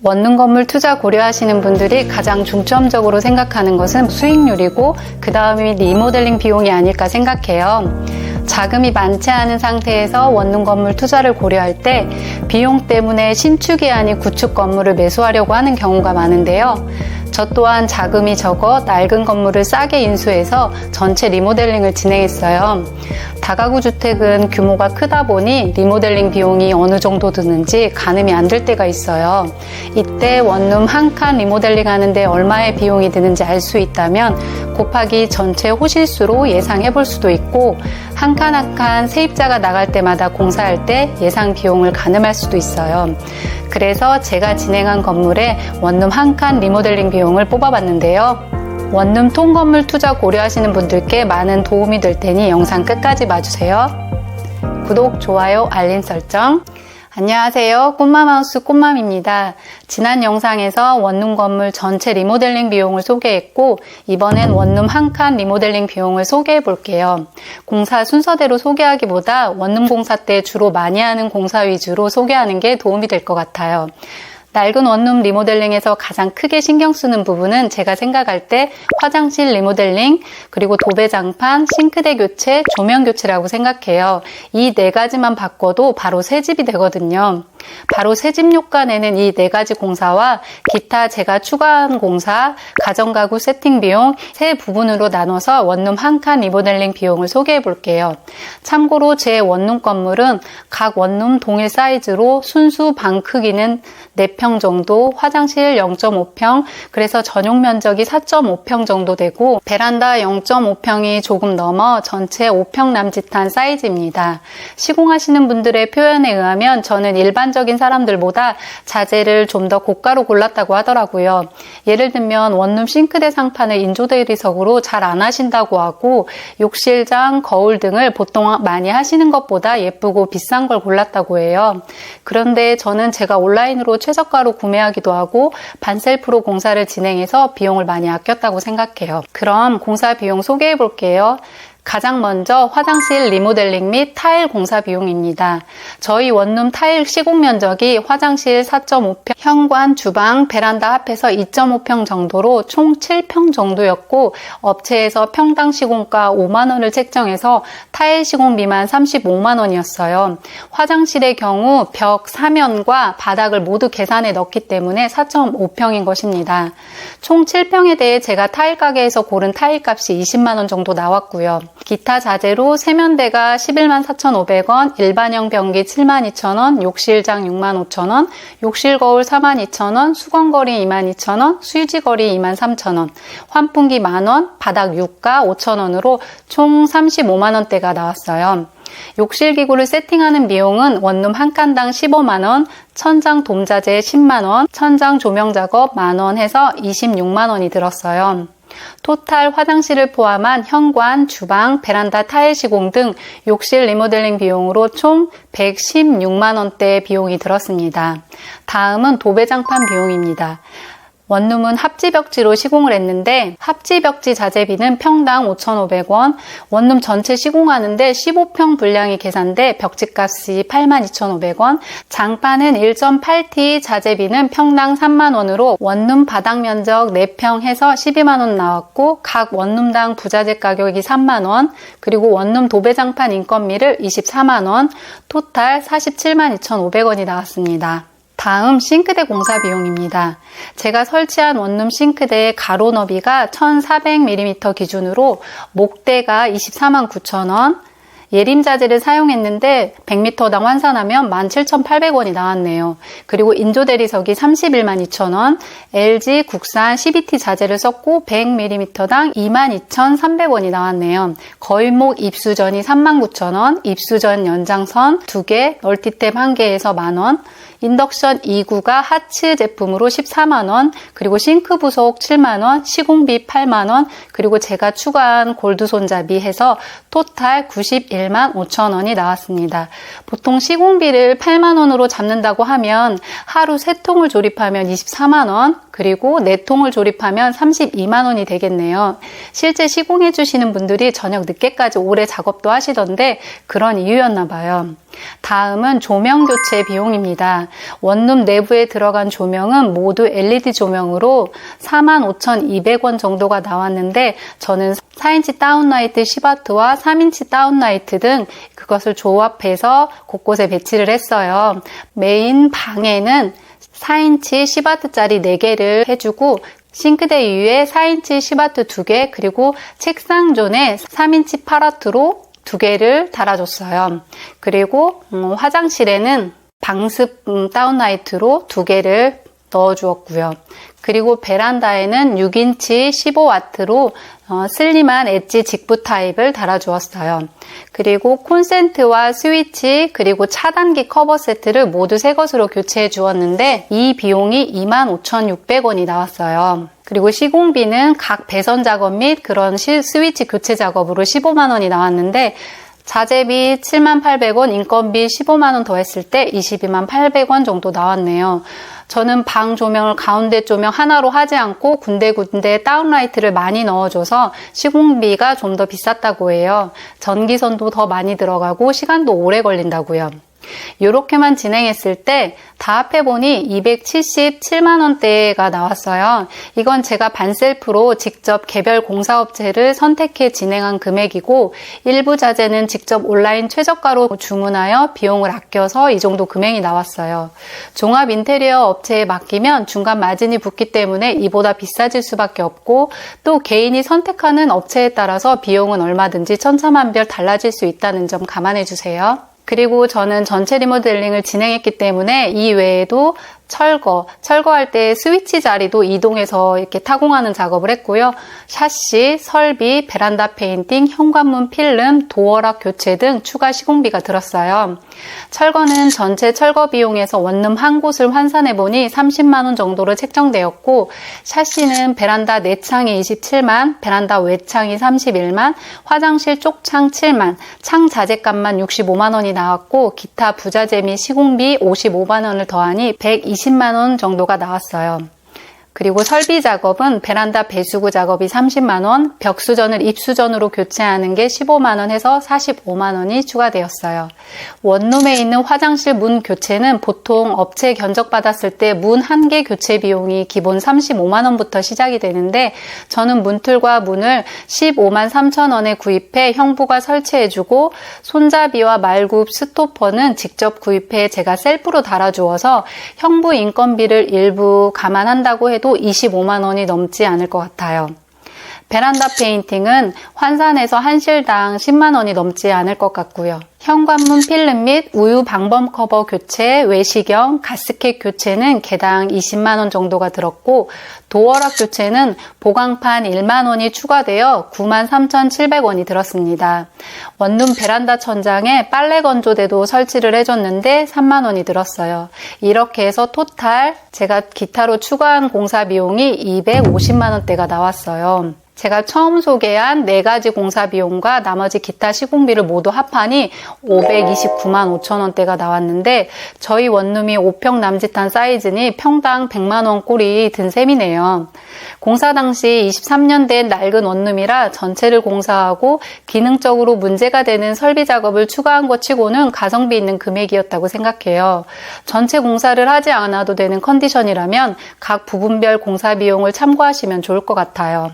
원룸 건물 투자 고려하시는 분들이 가장 중점적으로 생각하는 것은 수익률이고 그 다음이 리모델링 비용이 아닐까 생각해요. 자금이 많지 않은 상태에서 원룸 건물 투자를 고려할 때 비용 때문에 신축이 아닌 구축 건물을 매수하려고 하는 경우가 많은데요. 저 또한 자금이 적어 낡은 건물을 싸게 인수해서 전체 리모델링을 진행했어요. 다가구 주택은 규모가 크다 보니 리모델링 비용이 어느 정도 드는지 가늠이 안 될 때가 있어요. 이때 원룸 한 칸 리모델링 하는데 얼마의 비용이 드는지 알 수 있다면 곱하기 전체 호실수로 예상해 볼 수도 있고 한 칸 한 칸 세입자가 나갈 때마다 공사할 때 예상 비용을 가늠할 수도 있어요. 그래서 제가 진행한 건물에 원룸 한 칸 리모델링 비용을 뽑아봤는데요. 원룸 통건물 투자 고려하시는 분들께 많은 도움이 될 테니 영상 끝까지 봐주세요. 구독, 좋아요, 알림 설정. 안녕하세요. 꽃맘하우스 꽃맘입니다. 지난 영상에서 원룸 건물 전체 리모델링 비용을 소개했고 이번엔 원룸 한 칸 리모델링 비용을 소개해 볼게요. 공사 순서대로 소개하기보다 원룸 공사 때 주로 많이 하는 공사 위주로 소개하는 게 도움이 될 것 같아요. 낡은 원룸 리모델링에서 가장 크게 신경 쓰는 부분은 제가 생각할 때 화장실 리모델링, 그리고 도배장판, 싱크대 교체, 조명 교체라고 생각해요. 이 네 가지만 바꿔도 바로 새 집이 되거든요. 바로 새 집 요건에는 이 네 가지 공사와 기타 제가 추가한 공사, 가정가구 세팅 비용 세 부분으로 나눠서 원룸 한 칸 리모델링 비용을 소개해 볼게요. 참고로 제 원룸 건물은 각 원룸 동일 사이즈로 순수 방 크기는 4평 정도, 화장실 0.5평, 그래서 전용 면적이 4.5평 정도 되고 베란다 0.5평이 조금 넘어 전체 5평 남짓한 사이즈입니다. 시공하시는 분들의 표현에 의하면 저는 일반적인 사람들보다 자재를 좀 더 고가로 골랐다고 하더라고요. 예를 들면 원룸 싱크대 상판을 인조대리석으로 잘 안 하신다고 하고 욕실장, 거울 등을 보통 많이 하시는 것보다 예쁘고 비싼 걸 골랐다고 해요. 그런데 저는 제가 온라인으로 최저가로 구매하기도 하고 반셀프로 공사를 진행해서 비용을 많이 아꼈다고 생각해요. 그럼 공사 비용 소개해 볼게요. 가장 먼저 화장실 리모델링 및 타일 공사 비용입니다. 저희 원룸 타일 시공 면적이 화장실 4.5평, 현관, 주방, 베란다 합해서 2.5평 정도로 총 7평 정도였고 업체에서 평당 시공가 5만 원을 책정해서 타일 시공비만 35만 원이었어요. 화장실의 경우 벽 사면과 바닥을 모두 계산해 넣기 때문에 4.5평인 것입니다. 총 7평에 대해 제가 타일 가게에서 고른 타일 값이 20만 원 정도 나왔고요. 기타 자재로 세면대가 11만 4,500원, 일반형 변기 7만 2천원, 욕실장 6만 5천원, 욕실 거울 4만 2천원, 수건거리 2만 2천원, 수유지거리 2만 3천원, 환풍기 만원, 바닥 유가 5천원으로 총 35만 원대가 나왔어요. 욕실 기구를 세팅하는 비용은 원룸 한 칸당 15만원, 천장 돔자재 10만원, 천장 조명 작업 만원 해서 26만 원이 들었어요. 토탈 화장실을 포함한 현관, 주방, 베란다 타일 시공 등 욕실 리모델링 비용으로 총 116만 원대의 비용이 들었습니다. 다음은 도배장판 비용입니다. 원룸은 합지벽지로 시공을 했는데 합지벽지 자재비는 평당 5,500원, 원룸 전체 시공하는데 15평 분량이 계산돼 벽지값이 82,500원, 장판은 1.8T 자재비는 평당 3만 원으로 원룸 바닥 면적 4평 해서 12만 원 나왔고 각 원룸당 부자재 가격이 3만 원, 그리고 원룸 도배장판 인건비를 24만 원, 토탈 47만 2,500원이 나왔습니다. 다음 싱크대 공사 비용입니다. 제가 설치한 원룸 싱크대의 가로 너비가 1400mm 기준으로 목대가 24만 9천원, 예림 자재를 사용했는데 100m당 환산하면 17,800원이 나왔네요. 그리고 인조대리석이 31만 2천원, LG 국산 CBT 자재를 썼고 100mm당 22,300원이 나왔네요. 거일목 입수전이 39,000원, 입수전 연장선 2개, 멀티탭 1개에서 만원, 인덕션 2구가 하츠 제품으로 14만원, 그리고 싱크 부속 7만원, 시공비 8만원, 그리고 제가 추가한 골드 손잡이 해서 토탈 91만 5천원이 나왔습니다. 보통 시공비를 8만원으로 잡는다고 하면 하루 3통을 조립하면 24만원, 그리고 4통을 조립하면 32만원이 되겠네요. 실제 시공해 주시는 분들이 저녁 늦게까지 오래 작업도 하시던데 그런 이유였나 봐요. 다음은 조명 교체 비용입니다. 원룸 내부에 들어간 조명은 모두 LED 조명으로 45,200원 정도가 나왔는데 저는 4인치 다운라이트 시바트와 3인치 다운라이트 등 그것을 조합해서 곳곳에 배치를 했어요. 메인 방에는 4인치 시바트짜리 4개를 해주고 싱크대 위에 4인치 시바트 2개 그리고 책상 존에 3인치 파라트로 2개를 달아줬어요. 그리고 화장실에는 방습 다운라이트로 2개를 넣어주었고요. 그리고 베란다에는 6인치 15W로 슬림한 엣지 직부 타입을 달아주었어요. 그리고 콘센트와 스위치 그리고 차단기 커버 세트를 모두 새 것으로 교체해 주었는데 이 비용이 25,600원이 나왔어요. 그리고 시공비는 각 배선 작업 및 그런 스위치 교체 작업으로 15만 원이 나왔는데 자재비 78,800원, 인건비 15만 원 더했을 때 228,800원 정도 나왔네요. 저는 방 조명을 가운데 조명 하나로 하지 않고 군데군데 다운라이트를 많이 넣어줘서 시공비가 좀 더 비쌌다고 해요. 전기선도 더 많이 들어가고 시간도 오래 걸린다고요. 이렇게만 진행했을 때 다 합해보니 277만 원대가 나왔어요. 이건 제가 반셀프로 직접 개별 공사업체를 선택해 진행한 금액이고 일부 자재는 직접 온라인 최저가로 주문하여 비용을 아껴서 이 정도 금액이 나왔어요. 종합 인테리어 업체에 맡기면 중간 마진이 붙기 때문에 이보다 비싸질 수밖에 없고 또 개인이 선택하는 업체에 따라서 비용은 얼마든지 천차만별 달라질 수 있다는 점 감안해 주세요. 그리고 저는 전체 리모델링을 진행했기 때문에 이 외에도 철거할 때 스위치 자리도 이동해서 이렇게 타공하는 작업을 했고요. 샤시, 설비, 베란다 페인팅, 현관문 필름, 도어락 교체 등 추가 시공비가 들었어요. 철거는 전체 철거 비용에서 원룸 한 곳을 환산해보니 30만 원 정도로 책정되었고 샤시는 베란다 내창이 27만, 베란다 외창이 31만, 화장실 쪽창 7만, 창 자재값만 65만 원이 나왔고 기타 부자재 및 시공비 55만 원을 더하니 120만 원 정도가 나왔어요. 그리고 설비 작업은 베란다 배수구 작업이 30만 원, 벽수전을 입수전으로 교체하는 게 15만 원 해서 45만 원이 추가되었어요. 원룸에 있는 화장실 문 교체는 보통 업체 견적받았을 때 문 한 개 교체 비용이 기본 35만 원부터 시작이 되는데 저는 문틀과 문을 15만 3천 원에 구입해 형부가 설치해주고 손잡이와 말굽 스토퍼는 직접 구입해 제가 셀프로 달아주어서 형부 인건비를 일부 감안한다고 해도 25만 원이 넘지 않을 것 같아요. 베란다 페인팅은 환산해서 한 실당 10만 원이 넘지 않을 것 같고요. 현관문 필름 및 우유 방범 커버 교체, 외시경, 가스켓 교체는 개당 20만 원 정도가 들었고 도어락 교체는 보강판 1만 원이 추가되어 9만 3,700원이 들었습니다. 원룸 베란다 천장에 빨래 건조대도 설치를 해줬는데 3만 원이 들었어요. 이렇게 해서 토탈 제가 기타로 추가한 공사 비용이 250만 원대가 나왔어요. 제가 처음 소개한 4가지 공사 비용과 나머지 기타 시공비를 모두 합하니 529만 5천 원대가 나왔는데 저희 원룸이 5평 남짓한 사이즈니 평당 100만 원 꼴이 든 셈이네요. 공사 당시 23년 된 낡은 원룸이라 전체를 공사하고 기능적으로 문제가 되는 설비 작업을 추가한 것 치고는 가성비 있는 금액이었다고 생각해요. 전체 공사를 하지 않아도 되는 컨디션이라면 각 부분별 공사 비용을 참고하시면 좋을 것 같아요.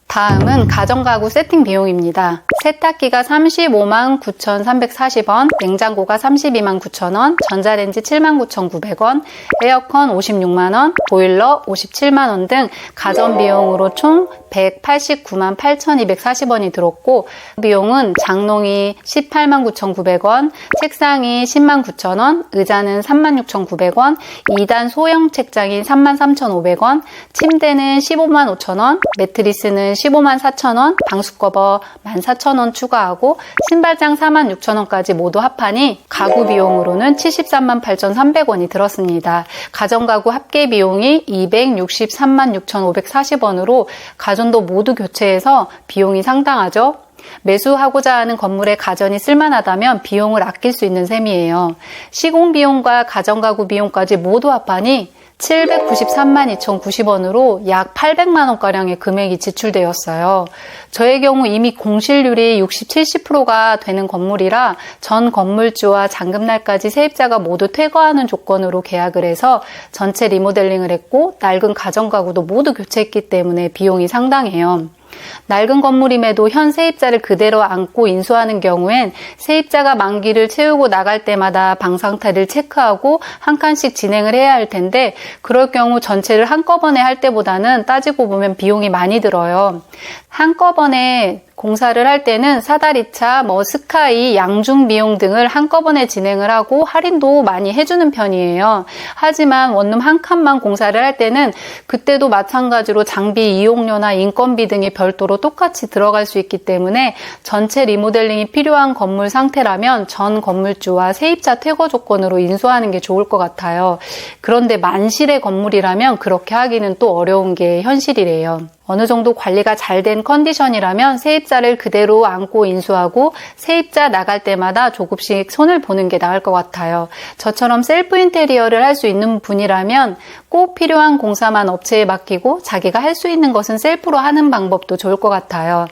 다음은 가정가구 세팅 비용입니다. 세탁기가 35만 9,340원, 냉장고가 32만 9천원, 전자레인지 7만 9,900원, 에어컨 56만 원, 보일러 57만 원 등 가전 비용으로 총 189만 8,240원이 들었고 비용은 장롱이 18만 9,900원, 책상이 10만 9천원, 의자는 3만 6,900원, 2단 소형 책장이 3만 3,500원, 침대는 15만 5천원, 매트리스는 15만 4천원, 방수커버 14,000원 추가하고 신발장 4만 6천원까지 모두 합하니 가구 비용으로는 73만 8,300원이 들었습니다. 가정가구 합계 비용이 263만 6,540원으로 가전도 모두 교체해서 비용이 상당하죠. 매수하고자 하는 건물에 가전이 쓸만하다면 비용을 아낄 수 있는 셈이에요. 시공비용과 가정가구 비용까지 모두 합하니 793만 2,090원으로 약 800만 원가량의 금액이 지출되었어요. 저의 경우 이미 공실률이 60, 70%가 되는 건물이라 전 건물주와 잔금날까지 세입자가 모두 퇴거하는 조건으로 계약을 해서 전체 리모델링을 했고 낡은 가정가구도 모두 교체했기 때문에 비용이 상당해요. 낡은 건물임에도 현 세입자를 그대로 안고 인수하는 경우엔 세입자가 만기를 채우고 나갈 때마다 방 상태를 체크하고 한 칸씩 진행을 해야 할 텐데 그럴 경우 전체를 한꺼번에 할 때보다는 따지고 보면 비용이 많이 들어요. 한꺼번에 공사를 할 때는 사다리차, 스카이, 양중 비용 등을 한꺼번에 진행을 하고 할인도 많이 해주는 편이에요. 하지만 원룸 한 칸만 공사를 할 때는 그때도 마찬가지로 장비 이용료나 인건비 등이 별도로 똑같이 들어갈 수 있기 때문에 전체 리모델링이 필요한 건물 상태라면 전 건물주와 세입자 퇴거 조건으로 인수하는 게 좋을 것 같아요. 그런데 만실의 건물이라면 그렇게 하기는 또 어려운 게 현실이래요. 어느 정도 관리가 잘 된 컨디션이라면 세입자를 그대로 안고 인수하고 세입자 나갈 때마다 조금씩 손을 보는 게 나을 것 같아요. 저처럼 셀프 인테리어를 할 수 있는 분이라면 꼭 필요한 공사만 업체에 맡기고 자기가 할 수 있는 것은 셀프로 하는 방법도 좋을 것 같아요.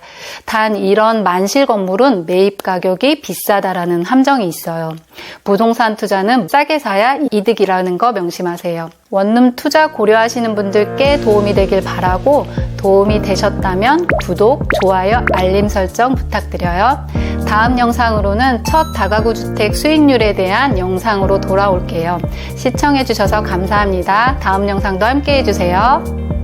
단 이런 만실 건물은 매입 가격이 비싸다라는 함정이 있어요. 부동산 투자는 싸게 사야 이득이라는 거 명심하세요. 원룸 투자 고려하시는 분들께 도움이 되길 바라고 도움이 되셨다면 구독, 좋아요, 알림 설정 부탁드려요. 다음 영상으로는 첫 다가구 주택 수익률에 대한 영상으로 돌아올게요. 시청해주셔서 감사합니다. 다음 영상도 함께 해주세요.